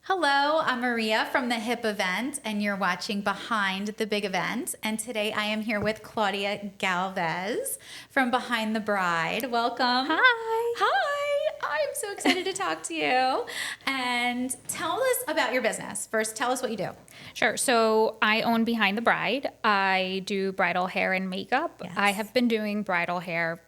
Hello, I'm Maria from the HIP event, and you're watching Behind the Big Event. And today I am here with Claudia Galvez from Behind the Bride. Welcome. Hi. Hi. I'm so excited to talk to you. And tell us about your business. First, tell us what you do. Sure. So I own Behind the Bride. I do bridal hair and makeup. Yes. I have been doing bridal hair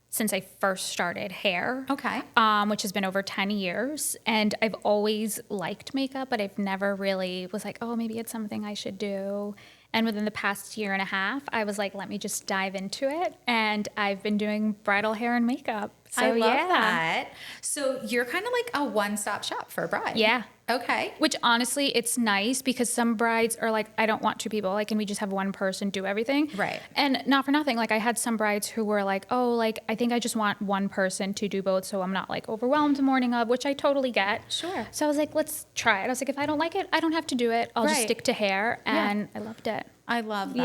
since I first started hair. Okay. Which has been over 10 years. And I've always liked makeup, but I've never really was like, oh, maybe it's something I should do. And within the past year and a half, I was like, let me just dive into it. And I've been doing bridal hair and makeup. So, I love yeah. that. So you're kind of like a one-stop shop for a bride. Yeah. Okay. Which honestly, it's nice because some brides are like, I don't want two people. Like, can we just have one person do everything? Right. And not for nothing. Like, I had some brides who were like, oh, like, I think I just want one person to do both so I'm not like overwhelmed the morning of, which I totally get. Sure. So I was like, let's try it. I was like, if I don't like it, I don't have to do it. I'll just Right. stick to hair. And I loved it. I love Yeah.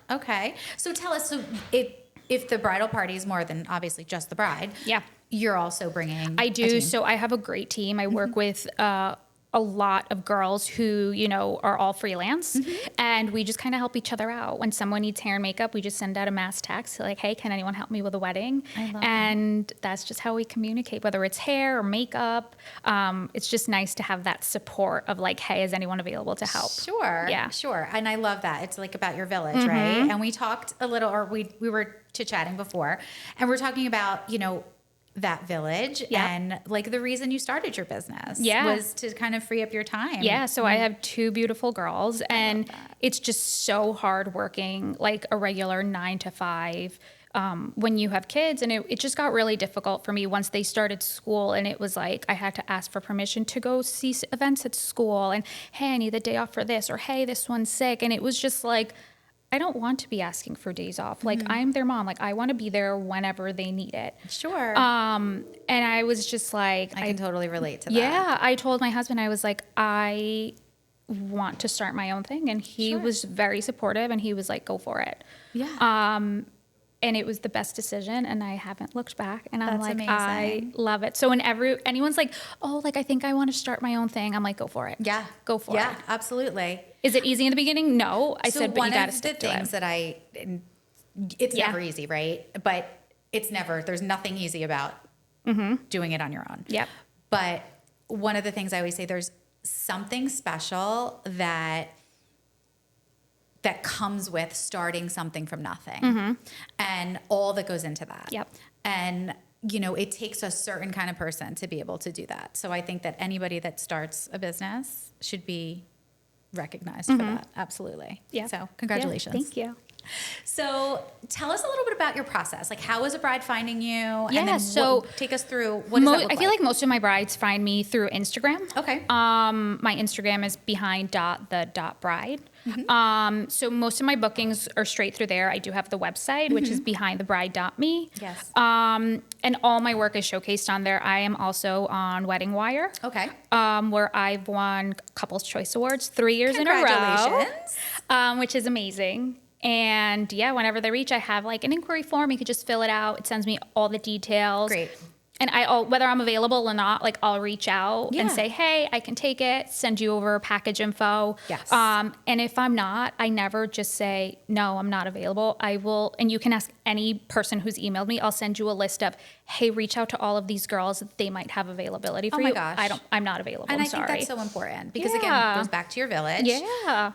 that. Okay. So tell us, so if the bridal party is more than obviously just the bride, Yeah. you're also bringing I a do. team. So I have a great team. I work with a lot of girls who, you know, are all freelance. And we just kind of help each other out. When someone needs hair and makeup, we just send out a mass text like, hey, can anyone help me with a wedding? I love And that's just how we communicate, whether it's hair or makeup. It's just nice to have that support of like, hey, is anyone available to help? Sure. Yeah. Sure. And I love that. It's like about your village, right? And we talked a little, or we were chit-chatting before, and we're talking about, you know, that village Yeah. and like the reason you started your business Yeah. was to kind of free up your time. Yeah, so I have two beautiful girls, and it's just so hard working like a regular 9 to 5 when you have kids. And it just got really difficult for me once they started school, and it was like I had to ask for permission to go see events at school, and hey, I need the day off for this, or hey, this one's sick. And it was just like, I don't want to be asking for days off. Like, I'm their mom. Like, I want to be there whenever they need it. Sure. And I was just like, I can totally relate to that. yeah, I told my husband, I was like, I want to start my own thing. And he Sure. was very supportive, and he was like, go for it. Yeah. And it was the best decision, and I haven't looked back. And I'm That's like, I amazing. love it. So when anyone's like, oh, like, I think I want to start my own thing, I'm like, go for it. Yeah. Go for Yeah, it. absolutely. Is it easy in the beginning? No. I said, but one you got to of stick the to things it. that it's Yeah. never easy, right? But there's nothing easy about doing it on your own. Yep. But one of the things I always say, there's something special that comes with starting something from nothing and all that goes into that. Yep. And, you know, it takes a certain kind of person to be able to do that. So I think that anybody that starts a business should be recognized for that. Absolutely. Yeah. So congratulations. Yeah, thank you. So tell us a little bit about your process. Like, how is a bride finding you? Yeah, And then so take us through, what does that look I feel like most of my brides find me through Instagram. Okay. My Instagram is behind.the.bride. So most of my bookings are straight through there. I do have the website, which is behindthebride.me. Yes. And all my work is showcased on there. I am also on Wedding Wire. Okay. Where I've won Couples Choice Awards 3 years in a row. Congratulations. Which is amazing. And yeah, whenever they reach, I have like an inquiry form. You could just fill it out. It sends me all the details. Great. And whether I'm available or not, like I'll reach out Yeah. and say, hey, I can take it, send you over package info. Yes. And if I'm not, I never just say, no, I'm not available. I will, and you can ask any person who's emailed me, I'll send you a list of, hey, reach out to all of these girls. They might have availability for Oh my you. gosh. I'm not available. And I'm I sorry. think that's so important because, again, Yeah. it goes back to your village. Yeah.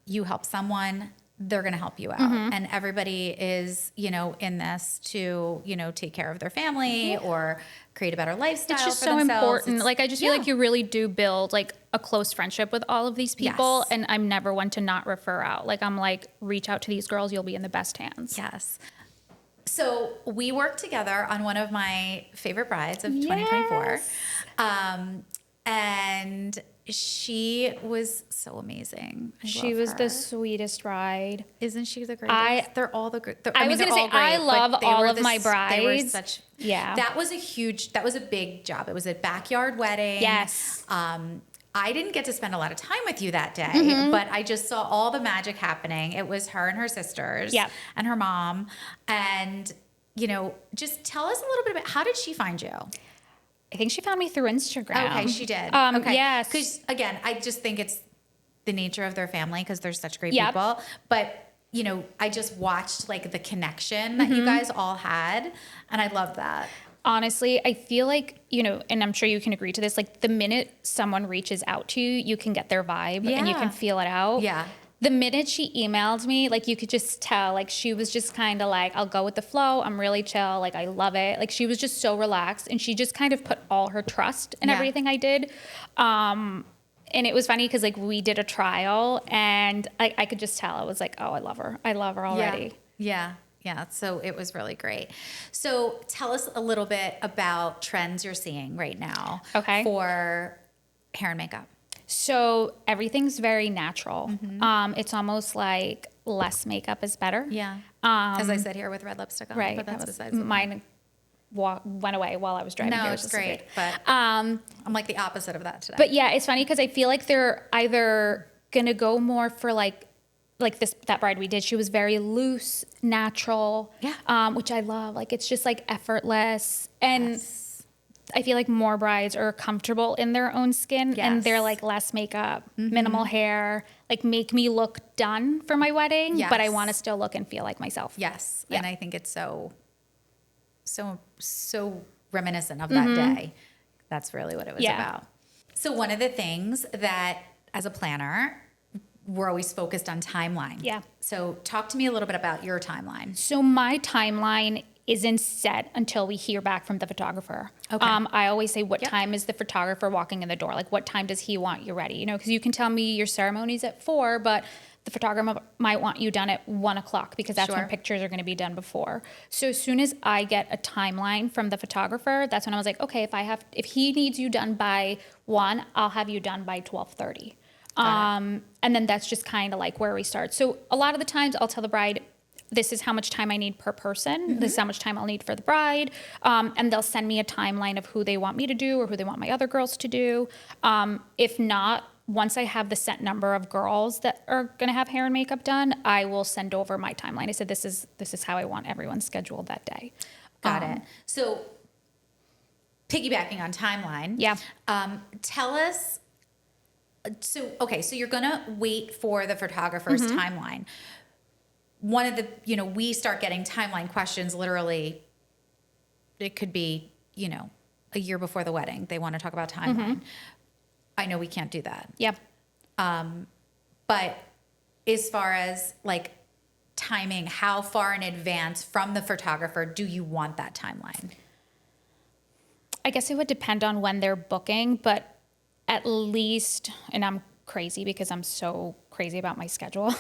You help someone, they're going to help you out. And everybody is, you know, in this to, you know, take care of their family or create a better lifestyle It's just for so themselves. important. It's- Like, I just feel like you really do build like a close friendship with all of these people. Yes. And I'm never one to not refer out. Like, I'm like, reach out to these girls. You'll be in the best hands. Yes. So we worked together on one of my favorite brides of 2024. And she was so amazing. I She love was her. the sweetest bride. Isn't she the greatest? They're all the great. I was gonna say, I love all of my They were brides. such. Yeah. That was a big job. It was a backyard wedding. Yes. I didn't get to spend a lot of time with you that day, but I just saw all the magic happening. It was her and her sisters Yep. and her mom. And, you know, just tell us a little bit about, how did she find you? I think she found me through Instagram. Okay, she did. Okay. Yes. Because again, I just think it's the nature of their family because they're such great Yep. people. But I just watched like the connection that you guys all had, and I love that. Honestly, I feel like, and I'm sure you can agree to this, like the minute someone reaches out to you, you can get their vibe and you Yeah. can feel it out. Yeah. The minute she emailed me, like you could just tell, like she was just kind of like, I'll go with the flow. I'm really chill. Like I love it. Like she was just so relaxed and she just kind of put all her trust in Yeah. everything I did. And it was funny because like we did a trial and I could just tell. I was like, oh, I love her. I love her already. Yeah. Yeah. So it was really great. So tell us a little bit about trends you're seeing right now for hair and makeup. So everything's very natural. It's almost like less makeup is better. Yeah. As I said here with red lipstick on. Right. But that's besides the point. Mine went away while I was driving No, here. it's which is great. weird. But I'm like the opposite of that today. But yeah, it's funny because I feel like they're either gonna go more for like that bride we did. She was very loose, natural. Yeah. Which I love. Like it's just like effortless. And I feel like more brides are comfortable in their own skin and they're like less makeup, minimal hair, like make me look done for my wedding, but I want to still look and feel like myself. Yes. Yeah. And I think it's so reminiscent of that day. That's really what it was about. So one of the things that as a planner, we're always focused on timeline. Yeah. So talk to me a little bit about your timeline. So my timeline isn't set until we hear back from the photographer. Okay. I always say, what time is the photographer walking in the door? Like, what time does he want you ready? Because you can tell me your ceremony's at 4, but the photographer might want you done at 1 o'clock because that's when pictures are going to be done before. So as soon as I get a timeline from the photographer, that's when I was like, okay, if he needs you done by 1, I'll have you done by 12:30. And then that's just kind of like where we start. So a lot of the times I'll tell the bride, this is how much time I need per person. This is how much time I'll need for the bride. And they'll send me a timeline of who they want me to do or who they want my other girls to do. If not, once I have the set number of girls that are going to have hair and makeup done, I will send over my timeline. I said, this is how I want everyone scheduled that day. Got it. So piggybacking on timeline. Yeah. Tell us, so you're going to wait for the photographer's timeline. One of the, we start getting timeline questions literally, it could be, a year before the wedding. They want to talk about timeline. I know we can't do that. Yep. But as far as like timing, how far in advance from the photographer do you want that timeline? I guess it would depend on when they're booking, but at least, and I'm crazy because I'm so crazy about my schedule.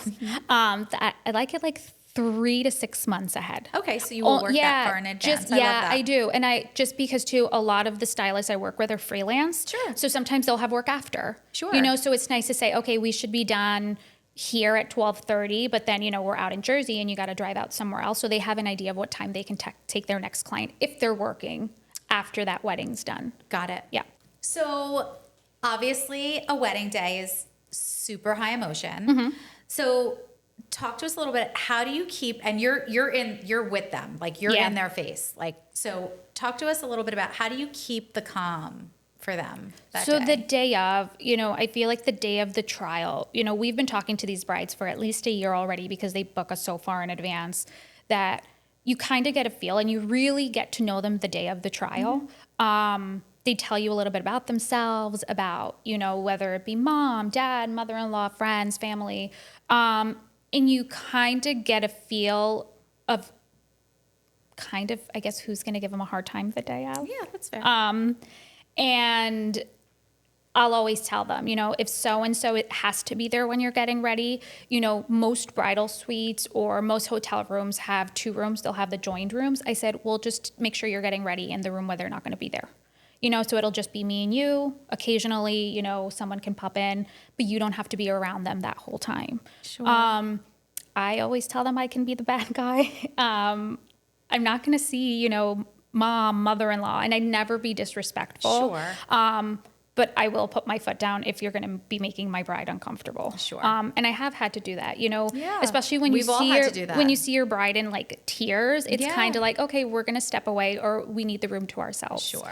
I like it like 3 to 6 months ahead. Okay, so you will work that far in advance. I love that. I do. And just because too, a lot of the stylists I work with are freelance. Sure. So sometimes they'll have work after. Sure. So it's nice to say, okay, we should be done here at 12:30, but then, we're out in Jersey and you got to drive out somewhere else. So they have an idea of what time they can take their next client if they're working after that wedding's done. Got it. Yeah. So obviously a wedding day is super high emotion. So talk to us a little bit. How do you keep, and you're with them, like you're in their face. Like, so talk to us a little bit about how do you keep the calm for them that day? The day of, I feel like the day of the trial, we've been talking to these brides for at least a year already because they book us so far in advance that you kind of get a feel and you really get to know them the day of the trial. They tell you a little bit about themselves, about, whether it be mom, dad, mother-in-law, friends, family. And you kind of get a feel of I guess, who's going to give them a hard time the day of. Yeah, that's fair. And I'll always tell them, if so-and-so, it has to be there when you're getting ready. Most bridal suites or most hotel rooms have 2 rooms. They'll have the joined rooms. I said, well, just make sure you're getting ready in the room where they're not going to be there. So it'll just be me and you. Occasionally, someone can pop in, but you don't have to be around them that whole time. Sure. I always tell them I can be the bad guy. I'm not going to see, mom, mother-in-law, and I'd never be disrespectful. Sure. But I will put my foot down if you're going to be making my bride uncomfortable. Sure. And I have had to do that, Yeah. especially when We've all had to do that. when you see your bride in like tears, it's Yeah. kind of like, okay, we're going to step away or we need the room to ourselves. Sure.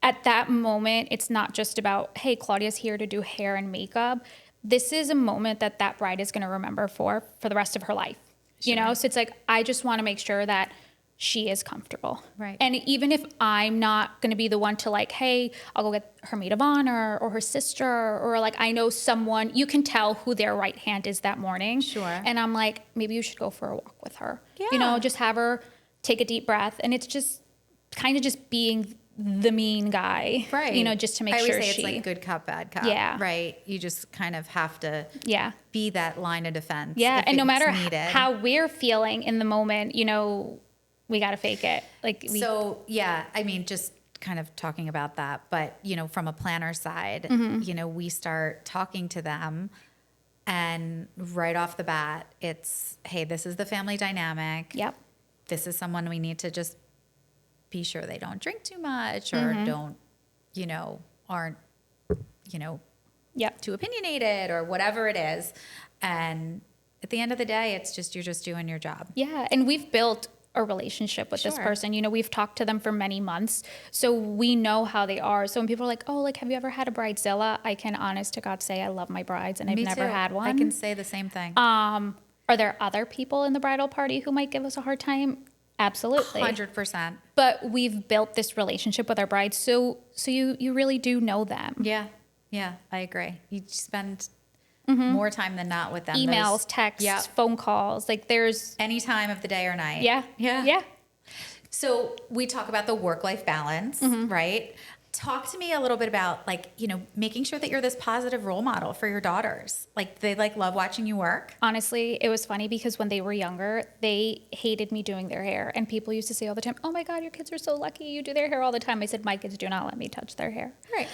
at that moment, it's not just about, hey, Claudia's here to do hair and makeup. This is a moment that that bride is going to remember for the rest of her life. You know, so it's like, I just want to make sure that she is comfortable. Right. And even if I'm not going to be the one to like, hey, I'll go get her maid of honor or her sister, or like, I know someone, you can tell who their right hand is that morning. Sure. And I'm like, maybe you should go for a walk with her. Yeah. You know, just have her take a deep breath. And it's just kind of just being the mean guy. Right. You know, just to make I always sure say she. it's like good cop, bad cop. Yeah. Right. You just kind of have to Yeah. be that line of defense. Yeah. if And no it's matter needed. how we're feeling in the moment, you know, we got to fake it. Like, So, yeah, I mean, just kind of talking about that, but, you know, from a planner side, Mm-hmm. you know, we start talking to them and right off the bat, it's, hey, this is the family dynamic. yep. This is someone we need to just be sure they don't drink too much or Mm-hmm. don't, you know, aren't, you know, Yep. too opinionated or whatever it is. And at the end of the day, it's just, you're just doing your job. Yeah. And we've built a relationship with this Sure. person. You know, we've talked to them for many months. So we know how they are. So when people are like, oh, like, have you ever had a bridezilla? I can honest to God say I love my brides and I've Me never too. had one. I can say the same thing. Are there other people in the bridal party who might give us a hard time? Absolutely. 100%. But we've built this relationship with our brides. So you really do know them. Yeah. Yeah, I agree. You spend more time than not with them. Emails, Those- texts, Yep. phone calls. Like there's, Any time of the day or night. yeah. Yeah. Yeah. So we talk about the work-life balance, right? Talk to me a little bit about like, you know, making sure that you're this positive role model for your daughters. Like they like love watching you work. Honestly, it was funny because when they were younger, they hated me doing their hair. And people used to say all the time, oh my God, your kids are so lucky. You do their hair all the time. I said, my kids do not let me touch their hair. Right.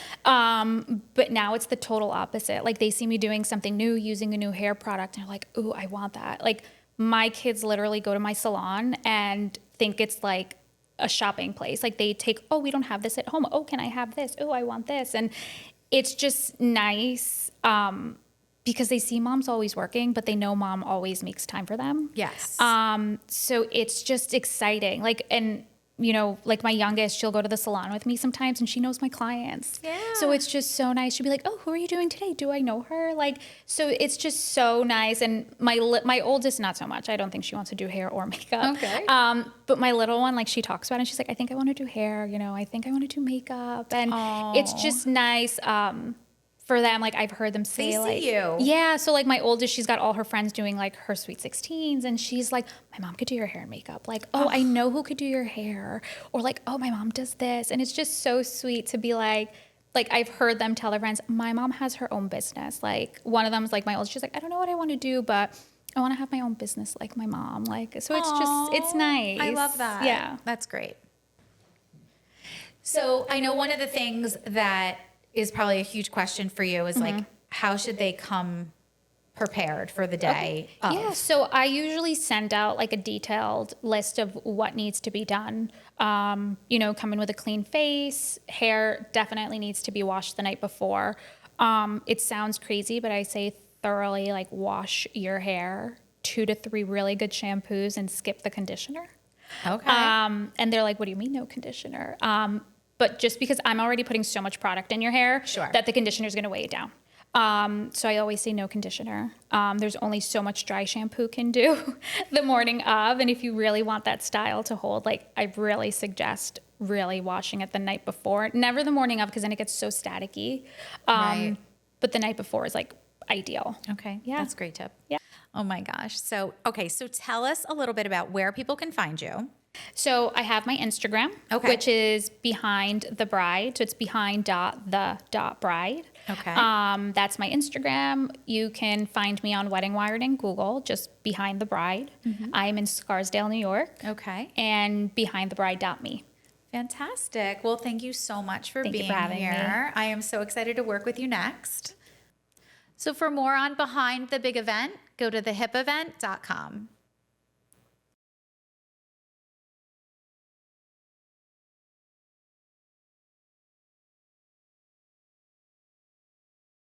But now it's the total opposite. Like they see me doing something new, using a new hair product, and they're like, ooh, I want that. Like my kids literally go to my salon and think it's like a shopping place. Like they take, oh, we don't have this at home. Oh, can I have this? Oh, I want this. And it's just nice because they see mom's always working, but they know mom always makes time for them. Yes. So it's just exciting. Like, and you know, like my youngest, she'll go to the salon with me sometimes and she knows my clients. Yeah. So it's just so nice. She'll be like, oh, who are you doing today? Do I know her? Like, so it's just so nice. And my oldest, not so much. I don't think she wants to do hair or makeup. Okay. But my little one, like she talks about it and she's like, I think I want to do hair, you know, I think I want to do makeup. And it's just nice. For them, like I've heard them say, They see like, you. yeah. So like my oldest, she's got all her friends doing like her sweet 16s, and she's like, my mom could do your hair and makeup. Like, oh, I know who could do your hair, or like, oh, my mom does this, and it's just so sweet to be like I've heard them tell their friends, my mom has her own business. Like one of them's like my oldest, she's like, I don't know what I want to do, but I want to have my own business like my mom. Like, so it's just, it's nice. I love that. Yeah. That's great. So I know one of the things that is probably a huge question for you is like, how should they come prepared for the day of? Yeah, so I usually send out like a detailed list of what needs to be done. You know, come in with a clean face. Hair definitely needs to be washed the night before. It sounds crazy, but I say thoroughly like wash your hair, 2 to 3 really good shampoos, and skip the conditioner. Okay. And they're like, what do you mean no conditioner? But just because I'm already putting so much product in your hair Sure. that the conditioner is going to weigh it down. So I always say no conditioner. There's only so much dry shampoo can do the morning of. And if you really want that style to hold, like I really suggest really washing it the night before, never the morning of, because then it gets so staticky. Right. But the night before is like ideal. Okay. Yeah. That's a great tip. Yeah. Oh my gosh. So, okay. So tell us a little bit about where people can find you. So I have my Instagram, Okay. which is behind the bride. So it's behind.the.bride. Okay. That's my Instagram. You can find me on Wedding Wired in Google, just behind the bride. I'm in Scarsdale, New York, Okay. and behindthebride.me. Fantastic. Well, thank you so much for Thank you being for having me. here. I am so excited to work with you next. So for more on Behind the Big Event, go to thehipevent.com.